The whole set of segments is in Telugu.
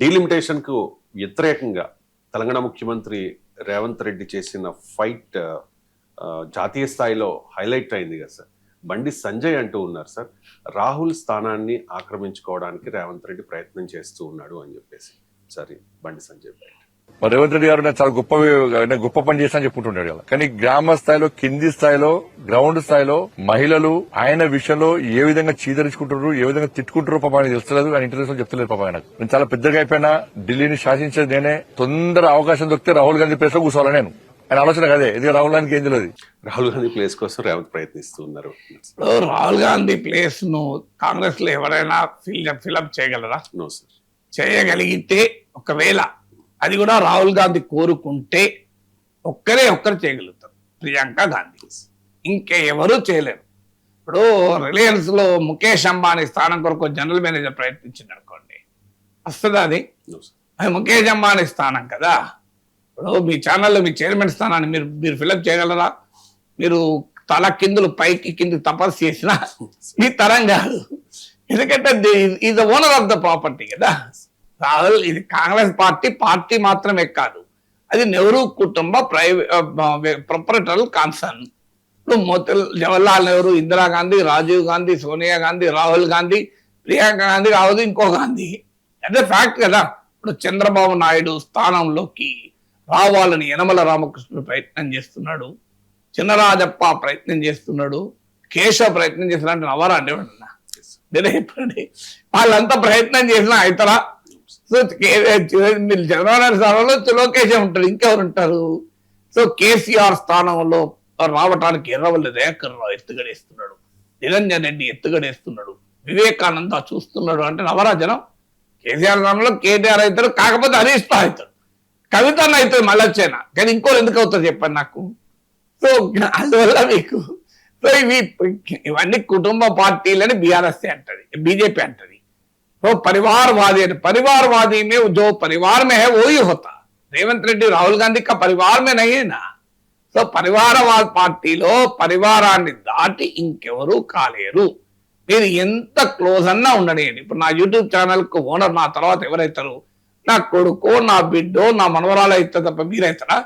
డీలిమిటేషన్ కు వ్యతిరేకంగా తెలంగాణ ముఖ్యమంత్రి రేవంత్ రెడ్డి చేసిన ఫైట్ జాతీయ స్థాయిలో హైలైట్ అయింది కదా సార్. బండి సంజయ్ అంటూ ఉన్నారు సార్, రాహుల్ స్థానాన్ని ఆక్రమించుకోవడానికి రేవంత్ రెడ్డి ప్రయత్నం చేస్తూ ఉన్నాడు అని చెప్పేసి. సరే, బండి సంజయ్ మరి రేవంత్ రెడ్డి గారు చాలా గొప్ప పని చేస్తా అని చెప్పుకుంటున్నాడు కదా. కానీ గ్రామ స్థాయిలో, కింది స్థాయిలో, గ్రౌండ్ స్థాయిలో మహిళలు ఆయన విషయంలో ఏ విధంగా చీదరించుకుంటారు, ఏ విధంగా తిట్టుకుంటారో పాప ఆయన తెలుస్తలేదు. ఆయన ఇంటర్వ్యూస్ లో చెప్తలేదు పాప ఆయనకు. నేను చాలా పెద్దగా అయిపోయినా, ఢిల్లీని శాసించేది నేనే, తొందర అవకాశం దొరికితే రాహుల్ గాంధీ ప్లేస్ లో కూర్చోవాలి నేను. ఆయన ఆలోచన కదే. ఇది రాహుల్ గాంధీకి ఏం తెలియదు. రాహుల్ గాంధీ ప్లేస్ కోసం రేవంత్ ప్రయత్నిస్తున్నారు. రాహుల్ గాంధీ ప్లేస్ ను కాంగ్రెస్ లో ఎవరైనా ఫిల్అప్ చేయగలరా? No sir. చేయగలిగితే, ఒకవేళ అది కూడా రాహుల్ గాంధీ కోరుకుంటే ఒక్కరు చేయగలుగుతారు, ప్రియాంక గాంధీ. ఇంకా ఎవరు చేయలేరు. ఇప్పుడు రిలయన్స్ లో ముఖేష్ అంబానీ స్థానం కొరకు జనరల్ మేనేజర్ ప్రయత్నించింది అనుకోండి, వస్తుందా అది? అది ముఖేష్ అంబానీ స్థానం కదా. ఇప్పుడు మీ ఛానల్లో మీ చైర్మన్ స్థానాన్ని మీరు ఫిల్అప్ చేయగలరా? మీరు తల కిందులు పైకి కింది తపస్సు చేసినా మీ తరం కాదు. ఎందుకంటే is the owner of the property కదా. రాహుల్ ఇది కాంగ్రెస్ పార్టీ మాత్రమే కాదు, అది నెహ్రూ కుటుంబ ప్రొపరేటరల్ కాన్సర్న్. ఇప్పుడు జవహర్లాల్ నెహ్రూ, ఇందిరాగాంధీ, రాజీవ్ గాంధీ, సోనియా గాంధీ, రాహుల్ గాంధీ, ప్రియాంక గాంధీ, రాహుల్ ఇంకో గాంధీ. అదే ఫ్యాక్ట్ కదా. ఇప్పుడు చంద్రబాబు నాయుడు స్థానంలోకి రావాలని యనమల రామకృష్ణుడు ప్రయత్నం చేస్తున్నాడు, చినరాజప్ప ప్రయత్నం చేస్తున్నాడు, కేశవ్ ప్రయత్నం చేస్తున్నాడు. నవరా అంటే చెప్పండి, వాళ్ళంతా ప్రయత్నం చేసినా అవుతారా? సో మీరు చంద్రబాబు స్థానంలో లోకేష్ ఉంటారు, ఇంకెవరు ఉంటారు? సో కేసీఆర్ స్థానంలో రావటానికి ఎర్రవల్లి దయాకర్ రావు ఎత్తుగడేస్తున్నాడు, నిరంజన్ రెడ్డి ఎత్తుగడేస్తున్నాడు, వివేకానంద చూస్తున్నాడు. అంటే నవరాజనం. కేసీఆర్ స్థానంలో కేటీఆర్ అవుతారు, కాకపోతే హరీష్ రావు అవుతాడు, కవిత అవుతుంది మళ్ళీ వచ్చేనా. కానీ ఇంకోరు ఎందుకు అవుతారు చెప్పండి నాకు. సో అందువల్ల మీకు సో ఇవన్నీ కుటుంబ పార్టీలని బీఆర్ఎస్ అంటది, బీజేపీ అంటది. तो परिवारवादी परिवारवादी में जो परिवार में है वो ही होता. రేవంత్ రెడ్డి రాహుల్ గాంధీ का परिवार में नहीं है ना. సో పరివారవాద పార్టీలో పరివారాన్ని దాటి ఇంకెవరూ కాలేరు. మీరు ఎంత క్లోజ్ అన్నా ఉండనియండి. ఇప్పుడు నా యూట్యూబ్ ఛానల్ కు ఓనర్ నా తర్వాత ఎవరైతారు? నా కొడుకో, నా బిడ్డో, నా మనవరాలు అయితే తప్ప మీరైతారా?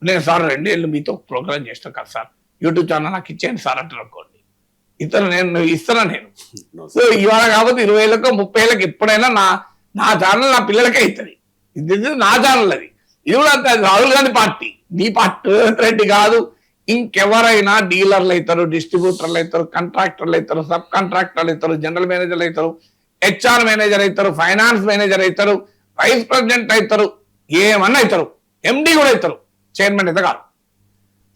నేను సార్ 2 ఏళ్ళు మీతో ప్రోగ్రామ్ చేస్తాను కదా సార్, యూట్యూబ్ ఛానల్ నాకు ఇచ్చేయండి సార్ అంటారు అనుకోండి. ఇతను నేను ఇస్తాను నేను. సో ఇవాళ కాబట్టి 20 ఏళ్ళకో 30 ఏళ్ళకి ఎప్పుడైనా నా ఛానల్ నా పిల్లలకే అవుతుంది. ఇది నా ఛానల్. అది ఇది కూడా అంతే. రాహుల్ గాంధీ పార్టీ, మీ పార్టీ రేవంత్ రెడ్డి కాదు. ఇంకెవరైనా డీలర్లు అవుతారు, డిస్ట్రిబ్యూటర్లు అవుతారు, కాంట్రాక్టర్లు అవుతారు, సబ్ కాంట్రాక్టర్లు అవుతారు, జనరల్ మేనేజర్లు అవుతారు, హెచ్ఆర్ మేనేజర్ అవుతారు, ఫైనాన్స్ మేనేజర్ అవుతారు, వైస్ ప్రెసిడెంట్ అవుతారు, ఏమన్నా అవుతారు, ఎండి కూడా అవుతారు, చైర్మన్ అయితే కాదు.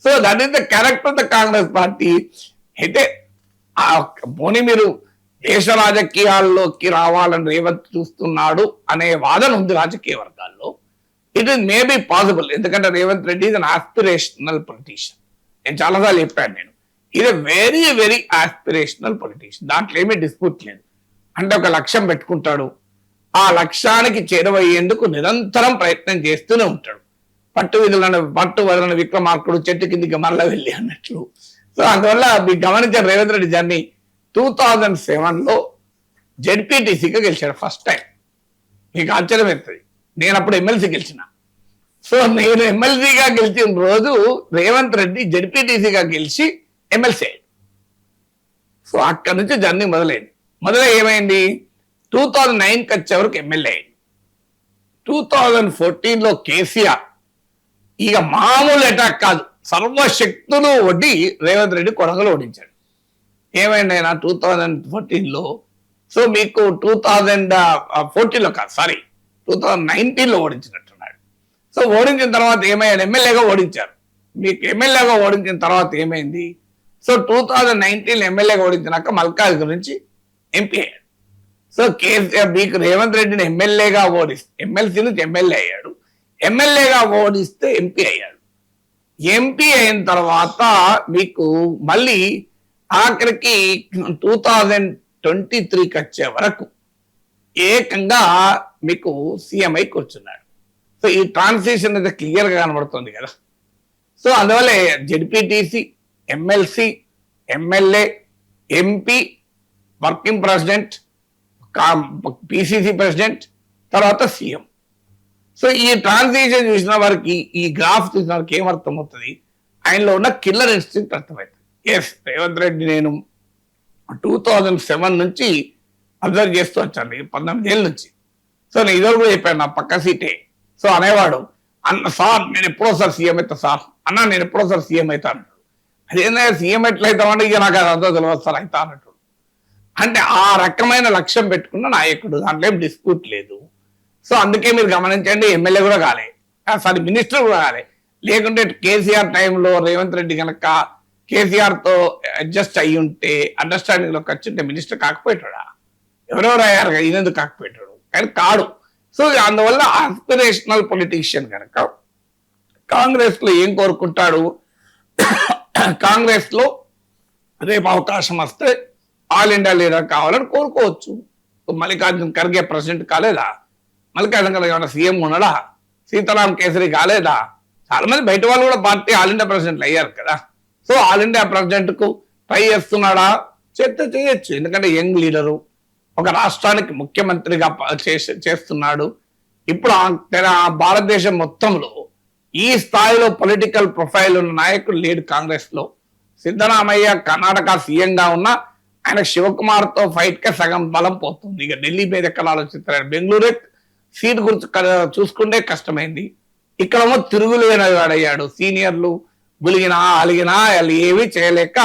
So that is the character of the Congress party. అయితే పోనీ మీరు దేశ రాజకీయాల్లోకి రావాలని రేవంత్ చూస్తున్నాడు అనే వాదన ఉంది రాజకీయ వర్గాల్లో. It is maybe possible. ఎందుకంటే Revanth Reddy is an aspirational politician. నేను చాలాసార్లు చెప్పాను, నేను ఇది వెరీ వెరీ ఆస్పిరేషనల్ పొలిటీషియన్. దాంట్లో ఏమీ డిస్ప్యూట్ లేదు. అంటే ఒక లక్ష్యం పెట్టుకుంటాడు, ఆ లక్ష్యానికి చేరువయ్యేందుకు నిరంతరం ప్రయత్నం చేస్తూనే ఉంటాడు. పట్టు వదలని విక్రమార్కుడు చెట్టు కిందికి మరల వెళ్ళి అన్నట్లు. సో అందువల్ల మీకు గమనించిన రేవంత్ రెడ్డి జర్నీ 2007లో జెడ్పీటీసీగా గెలిచాడు ఫస్ట్ టైం. మీకు ఆశ్చర్యం అవుతుంది, నేను అప్పుడు ఎమ్మెల్సీ గెలిచిన. సో నేను ఎమ్మెల్సీగా గెలిచిన రోజు రేవంత్ రెడ్డి జెడ్పీటీసీగా గెలిచి ఎమ్మెల్సీ అయ్యాడు. సో అక్కడి నుంచి జర్నీ మొదలై ఏమైంది, 2009కి వచ్చే వరకు ఎమ్మెల్యే అయ్యింది. 2014లో కేసీఆర్ ఇక మామూలు అటాక్ కాదు, సర్వశక్తులు వడ్డీ రేవంత్ రెడ్డి కొడంగల్ ఓడించాడు. ఏమైంది ఆయన 2014లో? సో మీకు 2014లో కాదు, సారీ 2019లో ఓడించినట్టున్నాడు. సో ఓడించిన తర్వాత ఏమయ్యాడు? ఎమ్మెల్యేగా ఓడించారు. మీకు ఎమ్మెల్యేగా ఓడించిన తర్వాత ఏమైంది? సో 2019 ఎమ్మెల్యేగా ఓడించినాక మల్కాజ్ గురించి ఎంపీ అయ్యాడు. సో కేసీఆర్ మీకు రేవంత్ రెడ్డిని ఎమ్మెల్యేగా ఓడిస్తే, ఎమ్మెల్సీ నుంచి ఎమ్మెల్యే అయ్యాడు, ఎమ్మెల్యేగా ఓడిస్తే ఎంపీ అయ్యాడు. ఎంపీ అయిన తర్వాత మీకు మళ్ళీ ఆఖరికి 2023కి వచ్చే వరకు ఏకంగా మీకు సీఎం అయి కూర్చున్నాడు. సో ఈ ట్రాన్సిషన్ అయితే క్లియర్ గా కనబడుతుంది కదా. సో అందువల్ల ZPTC, MLC, MLA, MP, working president, PCC president, తర్వాత సీఎం. సో ఈ ట్రాన్సిషన్ చూసిన వారికి, ఈ గ్రాఫ్ చూసిన వారికి ఏమర్థమవుతుంది, ఆయనలో ఉన్న కిల్లర్ ఇన్స్టింక్ట్ అర్థమవుతుంది. ఎస్, రేవంత్ రెడ్డి నేను 2007 నుంచి అబ్జర్వ్ చేస్తూ వచ్చాను, 19 ఏళ్ళ నుంచి. సో నేను ఇదో కూడా చెప్పాను, నా పక్క సీటే. సో అనేవాడు, అన్న సార్ నేను ఎప్పుడోసారి సీఎం అవుతా సార్, అన్న నేను ఎప్పుడోసారి సీఎం అవుతా అన్నాడు. అదేందా సీఎం ఎట్లయితామంటే ఇక నాకు అదంతా తెలియదు సార్ అవుతా అన్నట్టు. అంటే ఆ రకమైన లక్ష్యం పెట్టుకున్న నాయకుడు, దాంట్లో ఏం డిస్ప్యూట్ లేదు. సో అందుకే మీరు గమనించండి, ఎమ్మెల్యే కూడా కాలే, సారీ మినిస్టర్ కూడా కాలే. లేకుంటే కేసీఆర్ టైంలో రేవంత్ రెడ్డి కనుక కేసీఆర్ తో అడ్జస్ట్ అయ్యి ఉంటే, అండర్స్టాండింగ్ లోకి వచ్చి ఉంటే మినిస్టర్ కాకపోయాడా? ఎవరెవరు అయ్యారు కదా, ఈయనెందుకు కాకపోయాడు? కానీ కాడు. సో అందువల్ల ఆస్పిరేషనల్ పొలిటీషియన్ కనుక కాంగ్రెస్ లో ఏం కోరుకుంటాడు, కాంగ్రెస్ లో రేపు అవకాశం వస్తే ఆల్ ఇండియా లీడర్ కావాలని కోరుకోవచ్చు. మల్లికార్జున ఖర్గే ప్రెసిడెంట్ కాలేదా? మల్లికార్జున ఖర్గే ఏమన్నా సీఎం ఉన్నాడా? సీతారాం కేసరి కాలేదా? చాలా మంది బయట వాళ్ళు కూడా పార్టీ ఆల్ ఇండియా ప్రెసిడెంట్లు అయ్యారు కదా. సో ఆల్ ఇండియా ప్రెసిడెంట్ కు ట్రై చేస్తున్నాడా? చేయొచ్చు. ఎందుకంటే యంగ్ లీడరు, ఒక రాష్ట్రానికి ముఖ్యమంత్రిగా చేస్తున్నాడు. ఇప్పుడు భారతదేశం మొత్తంలో ఈ స్థాయిలో పొలిటికల్ ప్రొఫైల్ ఉన్న నాయకుడు లేడు కాంగ్రెస్ లో. సిద్ధరామయ్య కర్ణాటక సీఎంగా ఉన్న ఆయన శివకుమార్ తో ఫైట్ కే సగం బలం పోతుంది. ఇక ఢిల్లీ మీద ఎక్కడ ఆలోచిస్తారు? బెంగళూరు సీట్ గురించి చూసుకుంటే కష్టమైంది. ఇక్కడేమో తిరుగులేనయ్యాడు. సీనియర్లు గులిగినా అలిగినా వాళ్ళు ఏమీ చేయలేక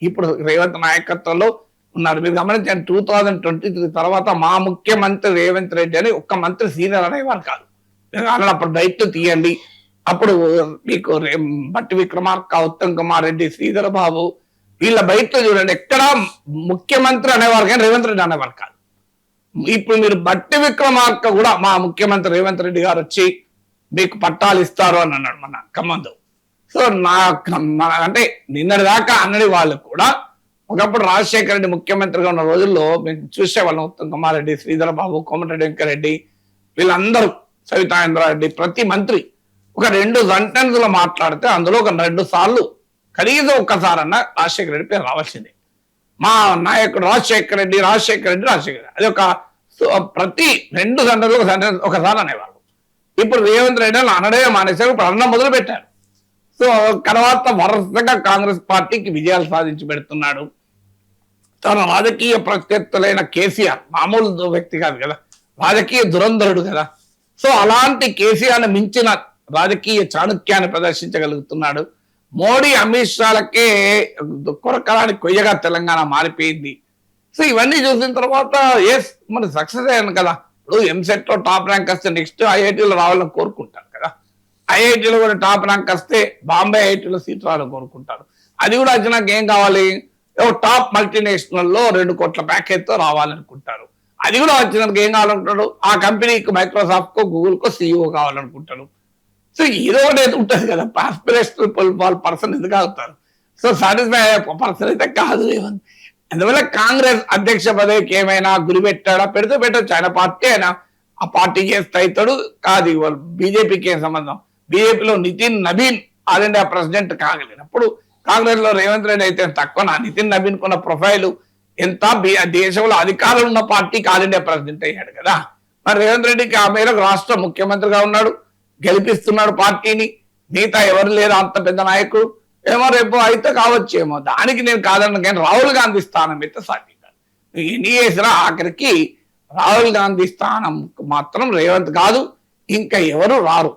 ఇప్పుడు రేవంత్ నాయకత్వంలో ఉన్నారు. మీరు గమనించండి, 2023 తర్వాత మా ముఖ్యమంత్రి రేవంత్ రెడ్డి అని ఒక్క మంత్రి సీనియర్ అనేవారు కాదు. అప్పుడు బయట తీయండి, అప్పుడు మీకు బట్టి విక్రమార్క, ఉత్తమ్ కుమార్ రెడ్డి, శ్రీధర్ బాబు, వీళ్ళ బయట చూడండి, ఎక్కడ ముఖ్యమంత్రి అనేవారు కానీ రేవంత్ రెడ్డి అనేవారు కాదు. ఇప్పుడు మీరు బట్టి విక్రమార్క కూడా మా ముఖ్యమంత్రి రేవంత్ రెడ్డి గారు వచ్చి మీకు పట్టాలు ఇస్తారు అని అన్నాడు మన ఖమ్మంలో. సో అంటే నిన్నటి దాకా అన్నది వాళ్ళు కూడా ఒకప్పుడు రాజశేఖర రెడ్డి ముఖ్యమంత్రిగా ఉన్న రోజుల్లో మేము చూసేవాళ్ళం. ఉత్తమ్ కుమార్ రెడ్డి, శ్రీధర్ బాబు, కోమటిరెడ్డి వెంకరెడ్డి, వీళ్ళందరూ, సవితాంధ్రారెడ్డి, ప్రతి మంత్రి ఒక 2 సెంటెన్స్లో మాట్లాడితే అందులో ఒక 2 సార్లు కనీసం ఒక్కసారన్న రాజశేఖర రెడ్డి పేరు రావాల్సిందే. మా నాయకుడు రాజశేఖర రెడ్డి, రాజశేఖర రెడ్డి, రాజశేఖర రెడ్డి, అది ఒక ప్రతి 2 సెంటెన్స్లో ఒక సెంటెన్స్ ఒకసారి అనేవాళ్ళు. ఇప్పుడు రేవంత్ రెడ్డి అనడే మానేశారు, ఇప్పుడు అన్నం మొదలు పెట్టారు. సో తర్వాత వరుసగా కాంగ్రెస్ పార్టీకి విజయాలు సాధించి పెడుతున్నాడు. తన రాజకీయ ప్రత్యర్థులైన కేసీఆర్ మామూలు వ్యక్తి కాదు కదా, రాజకీయ దురంధరుడు కదా. సో అలాంటి కేసీఆర్ని మించిన రాజకీయ చాణుక్యాన్ని ప్రదర్శించగలుగుతున్నాడు. మోడీ అమిత్ షాలకే కొరకరానికి కొయ్యగా తెలంగాణ మారిపోయింది. సో ఇవన్నీ చూసిన తర్వాత ఎస్ మరి సక్సెస్ అయ్యాను కదా. ఇప్పుడు ఎంసెట్ లో టాప్ ర్యాంక్ వస్తే నెక్స్ట్ ఐఐటీలో రావాలని కోరుకుంటారు కదా. ఐఐటీలో కూడా టాప్ ర్యాంక్ వస్తే బాంబే ఐఐటీలో సీట్ రావాలని కోరుకుంటారు. అది కూడా వచ్చినాక ఏం కావాలి, టాప్ మల్టీనేషనల్ లో 2 కోట్ల ప్యాకేజ్ తో రావాలనుకుంటారు. అది కూడా వచ్చినాక ఏం కావాలనుకుంటాడు, ఆ కంపెనీకి మైక్రోసాఫ్ట్ కో గూగుల్ కో సీఈఓ కావాలనుకుంటాడు. సో ఏదో ఒకటి ఉంటుంది కదా, ఆస్పిరేషనల్ పర్సన్ ఎందుకు అవుతారు. సో సాటిస్ఫై అయ్యే పర్సన్ అయితే కాదు. అందువల్ల కాంగ్రెస్ అధ్యక్ష పదవికి ఏమైనా గురి పెట్టాడా, పెడితే పెట్టచ్చు. ఆయన పార్టీ అయినా ఆ పార్టీ చేస్తే అవుతాడు కాదు. బీజేపీకి ఏం సంబంధం? బీజేపీలో Nitin Nabin all India president కాగలిగినప్పుడు కాంగ్రెస్ లో రేవంత్ రెడ్డి అయితే తక్కువ. నితిన్ నబీన్ కున్న ప్రొఫైల్ ఎంత, దేశంలో అధికారులు ఉన్న పార్టీకి ఆల్ ఇండియా ప్రెసిడెంట్ అయ్యాడు కదా. మరి రేవంత్ రెడ్డికి ఆ మేరకు రాష్ట్ర ముఖ్యమంత్రిగా ఉన్నాడు, గెలిపిస్తున్నాడు పార్టీని. మిగతా ఎవరు లేరు అంత పెద్ద నాయకుడు. ఏమో రేపు అయితే కావచ్చేమో, దానికి నేను కాదన్న, కానీ రాహుల్ గాంధీ స్థానం అయితే సాధ్యం కాదు. ఎన్ని చేసినా ఆఖరికి రాహుల్ గాంధీ స్థానం మాత్రం రేవంత్ కాదు, ఇంకా ఎవరు రారు.